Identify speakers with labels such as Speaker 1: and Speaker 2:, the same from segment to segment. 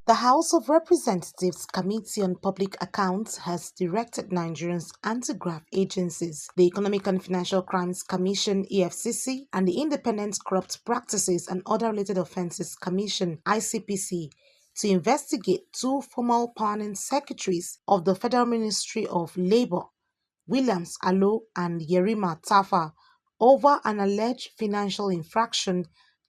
Speaker 1: The House of Representatives Committee on Public Accounts has directed Nigeria's anti-graft agencies, the Economic and Financial Crimes Commission (EFCC) and the Independent Corrupt Practices and Other Related Offences Commission (ICPC) to investigate two former permanent secretaries of the Federal Ministry of Labour, Williams Alo and Yerima Tafa, over an alleged financial infraction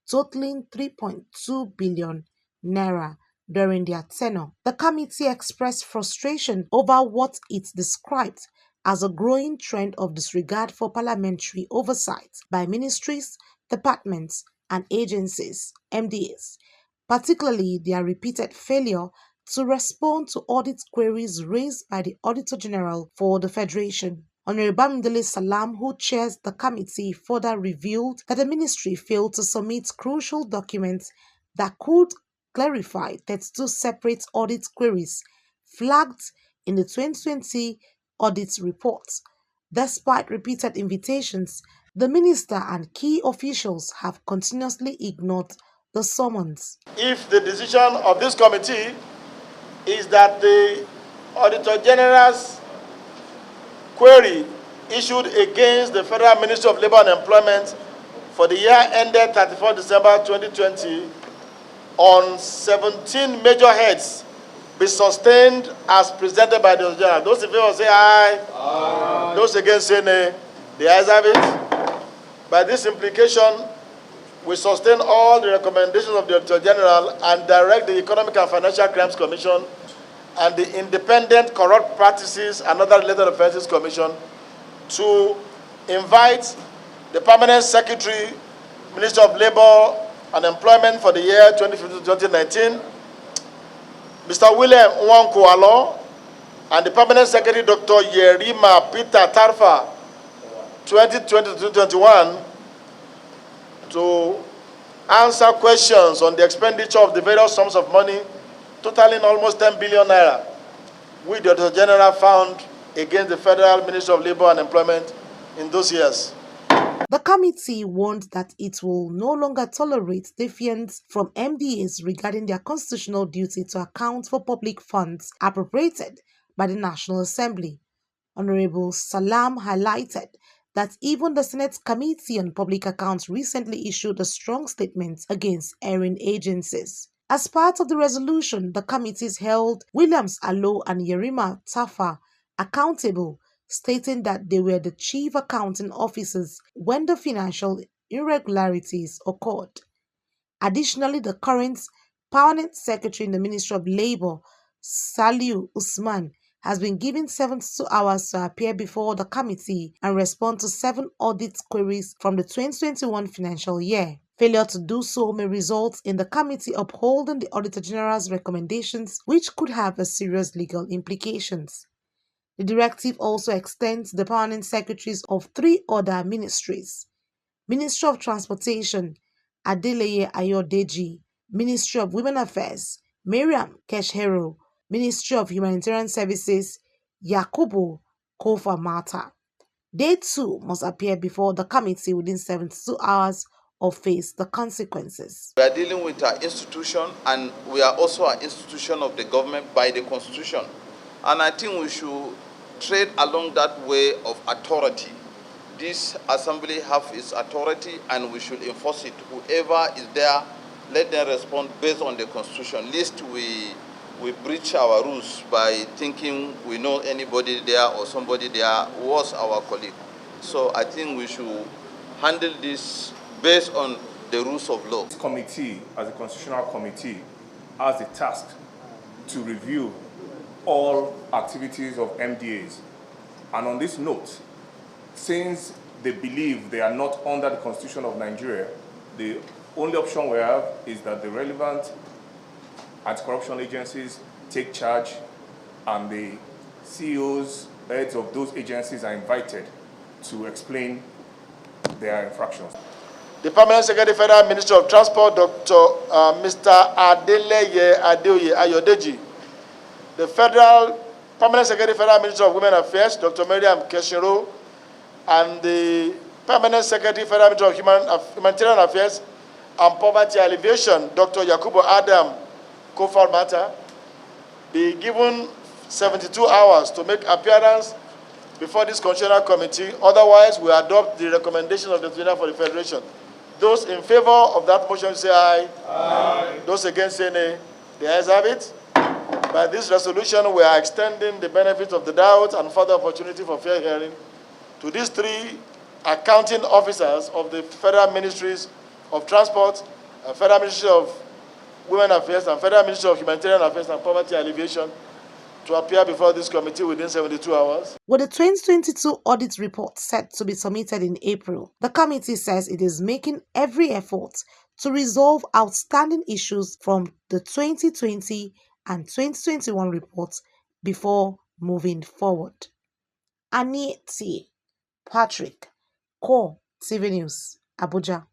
Speaker 1: totaling 3.2 billion naira during their tenure. The committee expressed frustration over what it described as a growing trend of disregard for parliamentary oversight by ministries, departments, and agencies (MDAs), particularly their repeated failure to respond to audit queries raised by the Auditor General for the Federation. Honorable Bamidele Salam, who chairs the committee, further revealed that the ministry failed to submit crucial documents that could clarify 32 separate audit queries flagged in the 2020 audit report. Despite repeated invitations, the minister and key officials have continuously ignored the summons.
Speaker 2: If the decision of this committee is that the Auditor General's query issued against the Federal Ministry of Labour and Employment for the year ended 31 December 2020 on 17 major heads be sustained as presented by the Auditor General. Those in favor say aye. Aye. Those against say nay. The ayes have it. By this implication, we sustain all the recommendations of the Auditor General and direct the Economic and Financial Crimes Commission and the Independent Corrupt Practices and Other Related Offences Commission to invite the Permanent Secretary, Minister of Labour and Employment for the year 2015-2019, Mr. William Nwankwo Alo, and the Permanent Secretary, Dr. Yerima Peter Tarfa, 2020-2021, to answer questions on the expenditure of the various sums of money totaling almost 10 billion naira, which the Auditor General found against the Federal Ministry of Labour and Employment in those years.
Speaker 1: The committee warned that it will no longer tolerate defiance from MDAs regarding their constitutional duty to account for public funds appropriated by the National Assembly. Honorable Salam highlighted that even the Senate Committee on Public Accounts recently issued a strong statement against erring agencies. As part of the resolution, the committees held Williams Alo and Yerima Tafa accountable, stating that they were the chief accounting officers when the financial irregularities occurred. Additionally, the current permanent secretary in the Ministry of Labour, Saliu Usman, has been given 72 hours to appear before the committee and respond to 7 audit queries from the 2021 financial year. Failure to do so may result in the committee upholding the Auditor General's recommendations, which could have serious legal implications. The directive also extends the permanent secretaries of 3 other ministries: Ministry of Transportation, Adeleye Ayodeji; Ministry of Women Affairs, Mariam Keshero; Ministry of Humanitarian Services, Yakubu Kofa Mata. They too must appear before the committee within 72 hours or face the consequences.
Speaker 3: We are dealing with our institution, and we are also an institution of the government by the Constitution. And I think we should tread along that way of authority. This assembly has its authority, and we should enforce it. Whoever is there, let them respond based on the Constitution. Lest we breach our rules by thinking we know anybody there or somebody there was our colleague. So I think we should handle this based on the rules of law.
Speaker 4: This committee, as a constitutional committee, has the task to review all activities of MDAs. And on this note, since they believe they are not under the Constitution of Nigeria, the only option we have is that the relevant anti-corruption agencies take charge, and the CEOs, heads of those agencies are invited to explain their infractions.
Speaker 2: The Permanent Secretary, Federal Ministry of Transport, Mr. Adeleye Ayodeji. The Permanent Secretary, Federal Ministry of Women Affairs, Dr. Mariam Keshero, and the Permanent Secretary, Federal Ministry of Humanitarian Affairs, and Poverty Alleviation, Dr. Yakubu Adam Kofar-Mata, be given 72 hours to make appearance before this constitutional committee. Otherwise, we adopt the recommendation of the Tribunal for the Federation. Those in favor of that motion say aye. Aye. Those against say nay. The ayes have it. By this resolution, we are extending the benefit of the doubt and further opportunity for fair hearing to these three accounting officers of the Federal Ministries of Transport, Federal Ministry of Women Affairs, and Federal Ministry of Humanitarian Affairs and Poverty Alleviation to appear before this committee within 72 hours.
Speaker 1: With the 2022 audit report set to be submitted in April, the committee says it is making every effort to resolve outstanding issues from the 2020 and 2021 reports before moving forward. Aniti Patrick, Core TV News, Abuja.